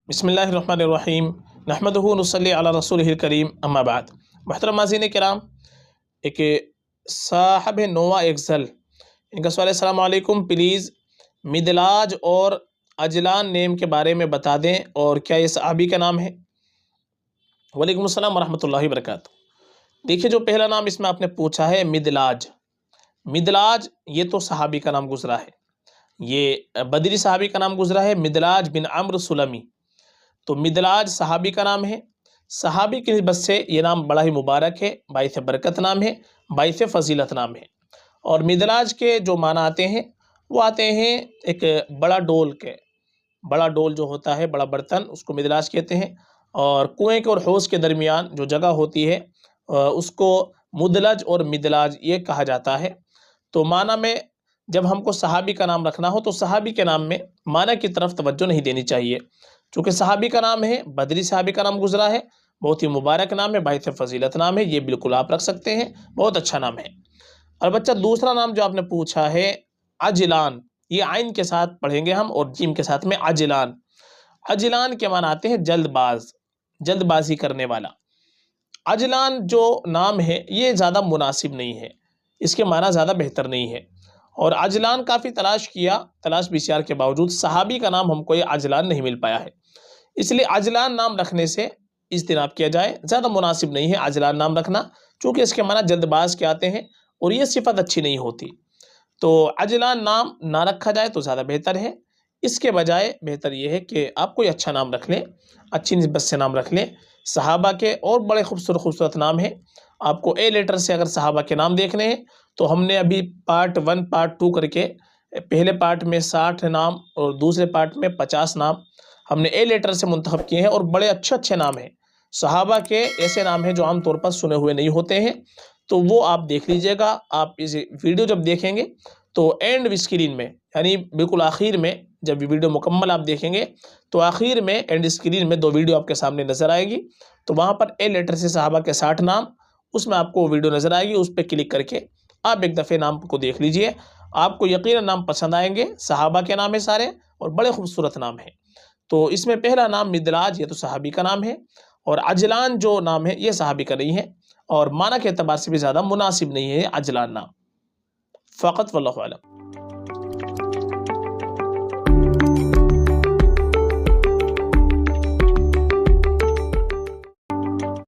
बिस्मिल्लाहिर्रहमानिर्रहीम नहमदुहु नुसल्ली अला रसूलिहिल करीम अम्मा बाद। मुहतरम नाज़रीन किराम, एक साहब नोवा एक्सल, इनका सवाल है, अस्सलाम वालेकुम, प्लीज़ मिदलाज और अजलान नेम के बारे में बता दें और क्या ये सहाबी का नाम है। वालेकुम अस्सलाम वरहमतुल्लाहि वबरकातुहू। देखिए, जो पहला नाम इसमें आपने पूछा है मिदलाज, मिदलाज ये तो सहाबी का नाम गुजरा है, ये बदरी सहाबी का नाम गुजरा है, मिदलाज बिन अम्र सुलमी। तो मिदलाज सहाबी का नाम है। सहाबी की निस्बत से ये नाम बड़ा ही मुबारक है, बाइस बरकत नाम है, बाइस फजीलत नाम है। और मिदलाज के जो माना आते हैं वो आते हैं एक बड़ा डोल के, बड़ा डोल जो होता है, बड़ा बर्तन, उसको मिदलाज कहते हैं। और कुएं के और हौज के दरमियान जो जगह होती है उसको मुदलज और मिदलाज ये कहा जाता है। तो माना में जब हमको सहाबी का नाम रखना हो तो सहाबी के नाम में माना की तरफ तवज्जो नहीं देनी चाहिए। चूँकि सहाबी का नाम है, बदरी सहाबी का नाम गुजरा है, बहुत ही मुबारक नाम है, बाइस फजीलत नाम है, ये बिल्कुल आप रख सकते हैं, बहुत अच्छा नाम है। और बच्चा दूसरा नाम जो आपने पूछा है अजलान, ये आइन के साथ पढ़ेंगे हम और जीम के साथ में अजलान। अजलान के माना आते हैं जल्दबाज, जल्दबाजी करने वाला। अजलान जो नाम है ये ज़्यादा मुनासिब नहीं है, इसके माना ज़्यादा बेहतर नहीं है। और अजलान काफ़ी तलाश किया, तलाश बिचार के बावजूद सहाबी का नाम हमको ये अजलान नहीं मिल पाया है, इसलिए अजलान नाम रखने से इज्तिनाब किया जाए, ज़्यादा मुनासिब नहीं है अजलान नाम रखना, चूँकि इसके माना जल्दबाज के आते हैं और ये सिफत अच्छी नहीं होती। तो अजलान नाम ना रखा जाए तो ज़्यादा बेहतर है। इसके बजाय बेहतर ये है कि आप कोई अच्छा नाम रख लें, अच्छी निस्बत से नाम रख लें। सहाबा के और बड़े खूबसूरत खूबसूरत नाम हैं। आपको ए लेटर से अगर सहाबा के नाम देखने हैं तो हमने अभी पार्ट 1 पार्ट 2 करके पहले पार्ट में 60 नाम और दूसरे पार्ट में 50 नाम हमने ए लेटर से मुंतखब किए हैं और बड़े अच्छे अच्छे नाम हैं। सहाबा के ऐसे नाम हैं जो आमतौर पर सुने हुए नहीं होते हैं, तो वो आप देख लीजिएगा। आप इस वीडियो जब देखेंगे तो एंड स्क्रीन में, यानी बिल्कुल आखिर में, जब वीडियो मुकम्मल आप देखेंगे तो आखिर में एंड स्क्रीन में 2 वीडियो आपके सामने नज़र आएगी। तो वहाँ पर ए लेटर से सहाबा के 60 नाम, उसमें आपको वीडियो नज़र आएगी, उस पर क्लिक करके आप एक दफ़े नाम को देख लीजिए, आपको यकीनन नाम पसंद आएंगे। सहाबा के नाम है सारे और बड़े खूबसूरत नाम हैं। तो इसमें पहला नाम मिदलाज, ये तो सहाबी का नाम है, और अजलान जो नाम है ये सहाबी का नहीं है और माना के एतबार से भी ज़्यादा मुनासिब नहीं है अजलान नाम। फ़कत वल्लाहु आलम।